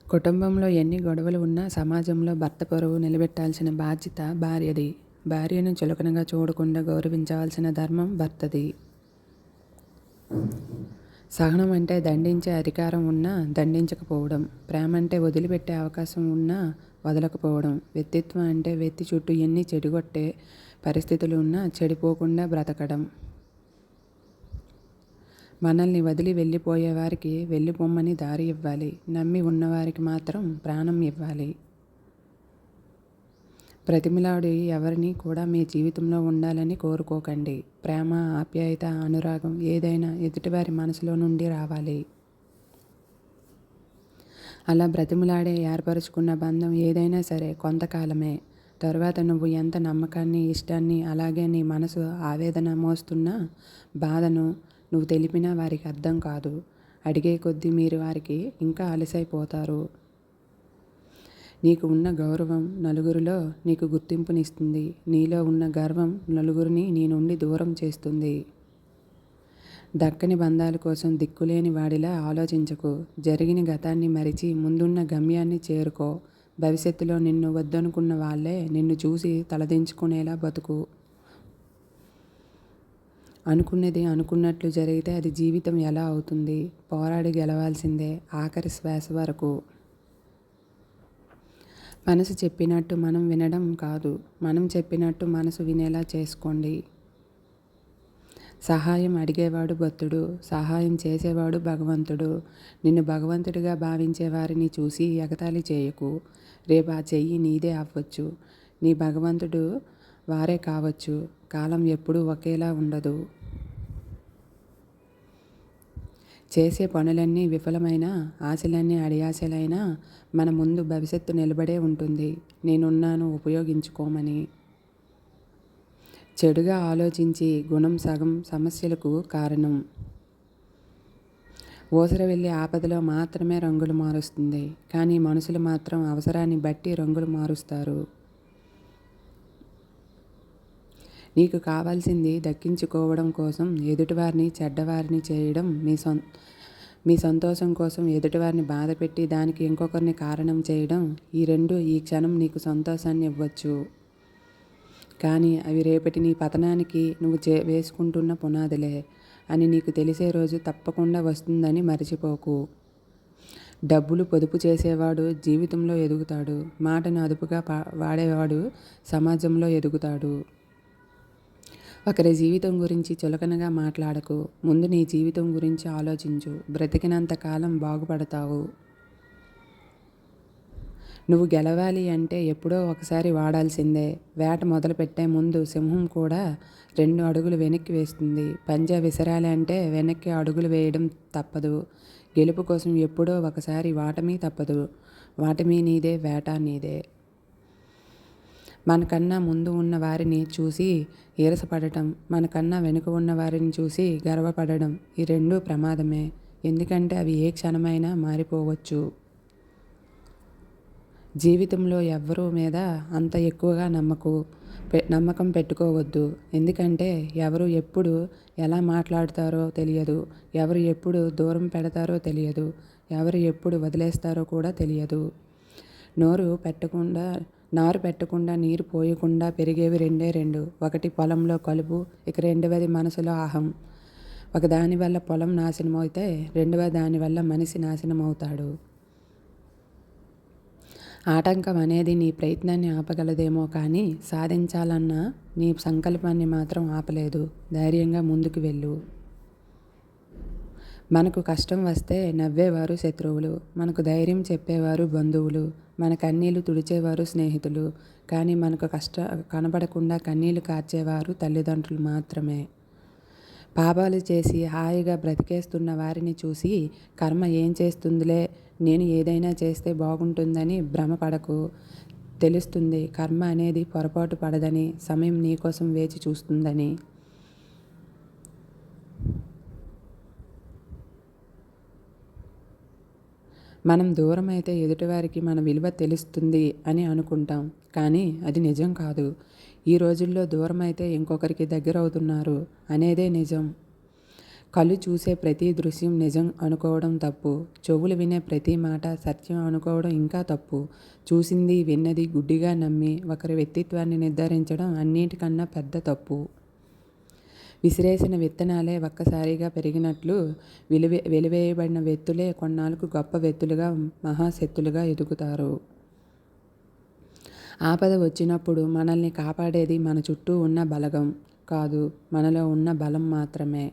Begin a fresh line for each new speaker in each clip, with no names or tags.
కుటుంబంలో ఎన్ని గొడవలు ఉన్నా సమాజంలో భర్త పరువు నిలబెట్టాల్సిన బాధ్యత భార్యది. భార్యను చులకనగా చూడకుండా గౌరవించవలసిన ధర్మం భర్తది. సహనం అంటే దండించే అధికారం ఉన్నా దండించకపోవడం. ప్రేమ అంటే వదిలిపెట్టే అవకాశం ఉన్నా వదలకపోవడం. వ్యక్తిత్వం అంటే వ్యక్తి చుట్టూ ఎన్ని చెడగొట్టే పరిస్థితులు ఉన్నా చెడిపోకుండా బ్రతకడం. మనల్ని వదిలి వెళ్ళిపోయే వారికి వెళ్ళిపోమ్మని దారి ఇవ్వాలి. నమ్మి ఉన్నవారికి మాత్రం ప్రాణం ఇవ్వాలి. ప్రతిమిలాడి ఎవరిని కూడా మీ జీవితంలో ఉండాలని కోరుకోకండి. ప్రేమ, ఆప్యాయత, అనురాగం ఏదైనా ఎదుటివారి మనసులో నుండి రావాలి. అలా బ్రతిమిలాడే ఏర్పరచుకున్న బంధం ఏదైనా సరే కొంతకాలమే. తరువాత నువ్వు ఎంత నమ్మకాన్ని, ఇష్టాన్ని, అలాగే నీ మనసు ఆవేదన మోస్తున్న బాధను నువ్వు తెలిపినా వారికి అర్థం కాదు. అడిగే కొద్దీ మీరు వారికి ఇంకా అలసైపోతారు. నీకు ఉన్న గౌరవం నలుగురిలో నీకు గుర్తింపునిస్తుంది. నీలో ఉన్న గర్వం నలుగురిని నీ నుండి దూరం చేస్తుంది. దక్కని బంధాల కోసం దిక్కులేని వాడిలా ఆలోచించకు. జరిగిన గతాన్ని మరిచి ముందున్న గమ్యాన్ని చేరుకో. భవిష్యత్తులో నిన్ను వద్దనుకున్న వాళ్ళే నిన్ను చూసి తలదించుకునేలా బతుకు. అనుకున్నది అనుకున్నట్లు జరిగితే అది జీవితం ఎలా అవుతుంది? పోరాడి గెలవాల్సిందే ఆఖరి శ్వాస వరకు. మనసు చెప్పినట్టు మనం వినడం కాదు, మనం చెప్పినట్టు మనసు వినేలా చేసుకోండి. సహాయం అడిగేవాడు భక్తుడు, సహాయం చేసేవాడు భగవంతుడు. నిన్ను భగవంతుడిగా భావించే వారిని చూసి ఎగతాళి చేయకు. రేపు ఆ చెయ్యి నీదే అవ్వచ్చు. నీ భగవంతుడు వారే కావచ్చు. కాలం ఎప్పుడూ ఒకేలా ఉండదు. చేసే పనులన్నీ విఫలమైన, ఆశలన్నీ అడియాశలైనా మన ముందు భవిష్యత్తు నిలబడే ఉంటుంది. నేనున్నాను ఉపయోగించుకోమని. చెడుగా ఆలోచించి గుణం సగం సమస్యలకు కారణం. ఊసర వెళ్ళి ఆపదలో మాత్రమే రంగులు మారుస్తుంది. కానీ మనుషులు మాత్రం అవసరాన్ని బట్టి రంగులు మారుస్తారు. నీకు కావాల్సింది దక్కించుకోవడం కోసం ఎదుటివారిని చెడ్డవారిని చేయడం, మీ సంతోషం కోసం ఎదుటివారిని బాధపెట్టి దానికి ఇంకొకరిని కారణం చేయడం, ఈ రెండు ఈ క్షణం నీకు సంతోషాన్ని ఇవ్వచ్చు. కానీ అవి రేపటి నీ పతనానికి నువ్వు వేసుకుంటున్న పునాదులే అని నీకు తెలిసే రోజు తప్పకుండా వస్తుందని మర్చిపోకు. డబ్బులు పొదుపు చేసేవాడు జీవితంలో ఎదుగుతాడు. మాటను అదుపుగా వాడేవాడు సమాజంలో ఎదుగుతాడు. ఒకరి జీవితం గురించి చులకనగా మాట్లాడకు. ముందు నీ జీవితం గురించి ఆలోచించు. బ్రతికినంత కాలం బాగుపడతావు. నువ్వు గెలవాలి అంటే ఎప్పుడో ఒకసారి వాడాల్సిందే. వేట మొదలుపెట్టే ముందు సింహం కూడా 2 అడుగులు వెనక్కి వేస్తుంది. పంజా విసరాలి అంటే వెనక్కి అడుగులు వేయడం తప్పదు. గెలుపు కోసం ఎప్పుడో ఒకసారి వాటమీ తప్పదు. వాటమీ నీదే, వేట నీదే. మనకన్నా ముందు ఉన్న వారిని చూసి ఈరసపడటం, మనకన్నా వెనుక ఉన్న వారిని చూసి గర్వపడడం, ఈ రెండూ ప్రమాదమే. ఎందుకంటే అవి ఏ క్షణమైనా మారిపోవచ్చు. జీవితంలో ఎవ్వరూ మీద అంత ఎక్కువగా నమ్మకం పెట్టుకోవద్దు. ఎందుకంటే ఎవరు ఎప్పుడు ఎలా మాట్లాడతారో తెలియదు. ఎవరు ఎప్పుడు దూరం పెడతారో తెలియదు. ఎవరు ఎప్పుడు వదిలేస్తారో కూడా తెలియదు. నారు పెట్టకుండా నీరు పోయకుండా పెరిగేవి రెండు. ఒకటి పొలంలో కలుపు, ఇక రెండవది మనసులో అహం. ఒక దాని వల్ల పొలం నాశనమవుతే రెండవ దాని వల్ల మనిషి నాశనమవుతాడు. ఆటంకం అనేది నీ ప్రయత్నాన్ని ఆపగలదేమో కానీ సాధించాలన్న నీ సంకల్పాన్ని మాత్రం ఆపలేదు. ధైర్యంగా ముందుకు వెళ్ళు. మనకు కష్టం వస్తే నవ్వేవారు శత్రువులు, మనకు ధైర్యం చెప్పేవారు బంధువులు, మన కన్నీళ్లు తుడిచేవారు స్నేహితులు. కానీ మనకు కనబడకుండా కన్నీళ్లు కార్చేవారు తల్లిదండ్రులు మాత్రమే. పాపాలు చేసి హాయిగా బ్రతికేస్తున్న వారిని చూసి కర్మ ఏం చేస్తుందిలే, నేను ఏదైనా చేస్తే బాగుంటుందని భ్రమపడకు. తెలుస్తుంది కర్మ అనేది పొరపాటు పడదని, సమయం నీకోసం వేచి చూస్తుందని. మనం దూరం అయితే ఎదుటివారికి మన విలువ తెలుస్తుంది అని అనుకుంటాం. కానీ అది నిజం కాదు. ఈ రోజుల్లో దూరం అయితే ఇంకొకరికి దగ్గర అవుతున్నారు అనేదే నిజం. కళ్ళు చూసే ప్రతి దృశ్యం నిజం అనుకోవడం తప్పు. చెవులు వినే ప్రతి మాట సత్యం అనుకోవడం ఇంకా తప్పు. చూసింది, విన్నది గుడ్డిగా నమ్మి ఒకరి వ్యక్తిత్వాన్ని నిర్ధారించడం అన్నిటికన్నా పెద్ద తప్పు. విసిరేసిన విత్తనాలే ఒక్కసారిగా పెరిగినట్లు వెలివేయబడిన వ్యక్తులే కొన్నాళ్ళకు గొప్ప వ్యక్తులుగా, మహాశక్తులుగా ఎదుగుతారు. ఆపద వచ్చినప్పుడు మనల్ని కాపాడేది మన చుట్టూ ఉన్న బలగం కాదు, మనలో ఉన్న బలం మాత్రమే.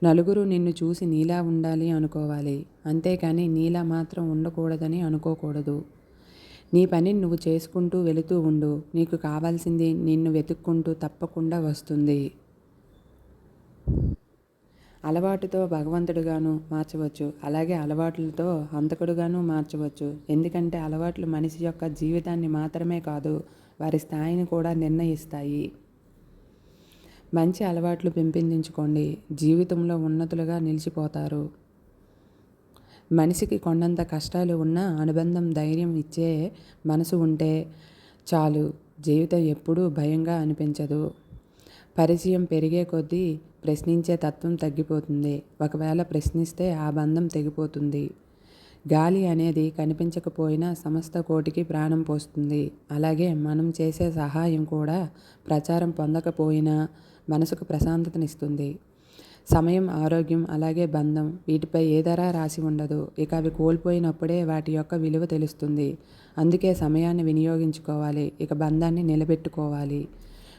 నలుగురు నిన్ను చూసి నీలా ఉండాలి అనుకోవాలి, అంతేకాని నీలా మాత్రం ఉండకూడదని అనుకోకూడదు. నీ పనిని నువ్వు చేసుకుంటూ వెళుతూ ఉండు. నీకు కావాల్సింది నిన్ను వెతుక్కుంటూ తప్పకుండా వస్తుంది. అలవాటుతో భగవంతుడుగాను మార్చవచ్చు, అలాగే అలవాట్లతో హంతకుడుగాను మార్చవచ్చు. ఎందుకంటే అలవాట్లు మనిషి యొక్క జీవితాన్ని మాత్రమే కాదు, వారి స్థాయిని కూడా నిర్ణయిస్తాయి. మంచి అలవాట్లు పెంపొందించుకోండి, జీవితంలో ఉన్నతులుగా నిలిచిపోతారు. మనిషికి కొండంత కష్టాలు ఉన్నా అనుబంధం, ధైర్యం ఇచ్చే మనసు ఉంటే చాలు. జీవితం ఎప్పుడూ భయంగా అనిపించదు. పరిచయం పెరిగే కొద్దీ ప్రశ్నించే తత్వం తగ్గిపోతుంది. ఒకవేళ ప్రశ్నిస్తే ఆ బంధం తెగిపోతుంది. గాలి అనేది కనిపించకపోయినా సమస్త కోటికి ప్రాణం పోస్తుంది. అలాగే మనం చేసే సహాయం కూడా ప్రచారం పొందకపోయినా మనసుకు ప్రశాంతతనిస్తుంది. సమయం, ఆరోగ్యం, అలాగే బంధం, వీటిపై ఏ ధర రాసి ఉండదు. ఇక అవి కోల్పోయినప్పుడే వాటి యొక్క విలువ తెలుస్తుంది. అందుకే సమయాన్ని వినియోగించుకోవాలి, ఇక బంధాన్ని నిలబెట్టుకోవాలి.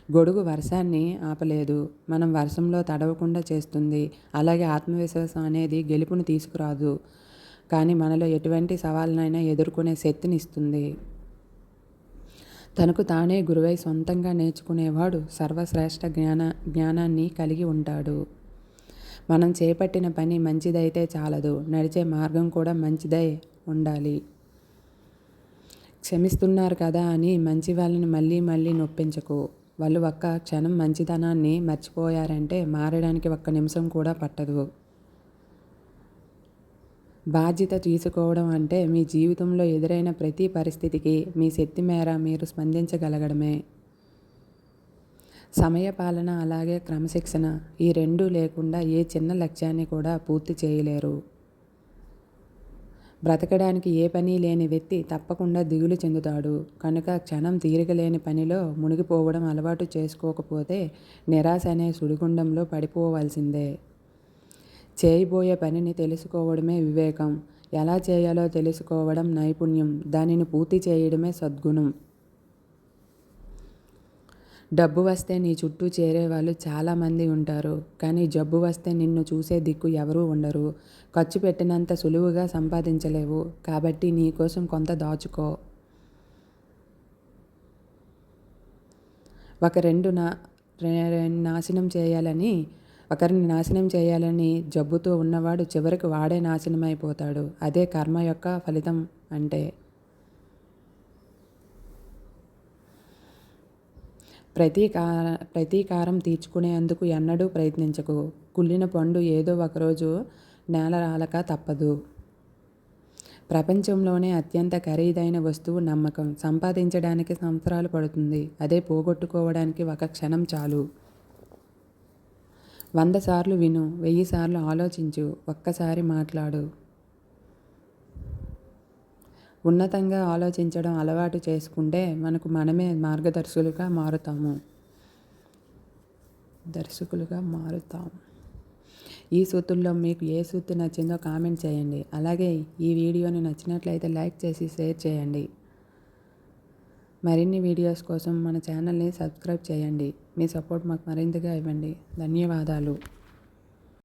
గొడుగు వర్షాన్ని ఆపలేదు, మనం వర్షంలో తడవకుండా చేస్తుంది. అలాగే ఆత్మవిశ్వాసం అనేది గెలుపును తీసుకురాదు, కానీ మనలో ఎటువంటి సవాళ్ళనైనా ఎదుర్కొనే శక్తిని ఇస్తుంది. తనకు తానే గురువై సొంతంగా నేర్చుకునేవాడు సర్వశ్రేష్ఠ జ్ఞానాన్ని కలిగి ఉంటాడు. మనం చేపట్టిన పని మంచిదైతే చాలదు, నడిచే మార్గం కూడా మంచిదై ఉండాలి. క్షమిస్తున్నారు కదా అని మంచి వాళ్ళని మళ్ళీ మళ్ళీ నొప్పించకు. వాళ్ళు ఒక్క క్షణం మంచితనాన్ని మర్చిపోయారంటే మారడానికి ఒక్క నిమిషం కూడా పట్టదు. బాధ్యత తీసుకోవడం అంటే మీ జీవితంలో ఎదురైన ప్రతి పరిస్థితికి మీ శక్తి మేర మీరు స్పందించగలగడమే. సమయపాలన అలాగే క్రమశిక్షణ, ఈ రెండూ లేకుండా ఏ చిన్న లక్ష్యాన్ని కూడా పూర్తి చేయలేరు. బ్రతకడానికి ఏ పని లేని వ్యక్తి తప్పకుండా దిగులు చెందుతాడు. కనుక క్షణం తీరికలేని పనిలో మునిగిపోవడం అలవాటు చేసుకోకపోతే నిరాశ అనే సుడిగుండంలో పడిపోవాల్సిందే. చేయబోయే పనిని తెలుసుకోవడమే వివేకం. ఎలా చేయాలో తెలుసుకోవడం నైపుణ్యం. దానిని పూర్తి చేయడమే సద్గుణం. డబ్బు వస్తే నీ చుట్టూ చేరేవాళ్ళు చాలామంది ఉంటారు, కానీ జబ్బు వస్తే నిన్ను చూసే దిక్కు ఎవరూ ఉండరు. ఖర్చు పెట్టినంత సులువుగా సంపాదించలేవు, కాబట్టి నీ కోసం కొంత దాచుకో. ఒకరిని నాశనం చేయాలని జబ్బుతో ఉన్నవాడు చివరికి వాడే నాశనమైపోతాడు. అదే కర్మ యొక్క ఫలితం అంటే. ప్రతీకారం తీర్చుకునేందుకు ఎన్నడూ ప్రయత్నించకు. కుళ్ళిన పండు ఏదో ఒకరోజు నేల రాలక తప్పదు. ప్రపంచంలోనే అత్యంత ఖరీదైన వస్తువు నమ్మకం. సంపాదించడానికి సంవత్సరాలు పడుతుంది, అదే పోగొట్టుకోవడానికి ఒక క్షణం చాలు. 100 సార్లు విను, 1000 సార్లు ఆలోచించు, ఒక్కసారి మాట్లాడు. ఉన్నతంగా ఆలోచించడం అలవాటు చేసుకుంటే మనకు మనమే మార్గదర్శకులుగా మారుతాము. ఈ సూత్రుల్లో మీకు ఏ సూత్రం నచ్చిందో కామెంట్ చేయండి. అలాగే ఈ వీడియోని నచ్చినట్లయితే లైక్ చేసి షేర్ చేయండి. మరిన్ని వీడియోస్ కోసం మన ఛానల్ని సబ్స్క్రైబ్ చేయండి. మీ సపోర్ట్ మాకు మరింతగా ఇవ్వండి. ధన్యవాదాలు.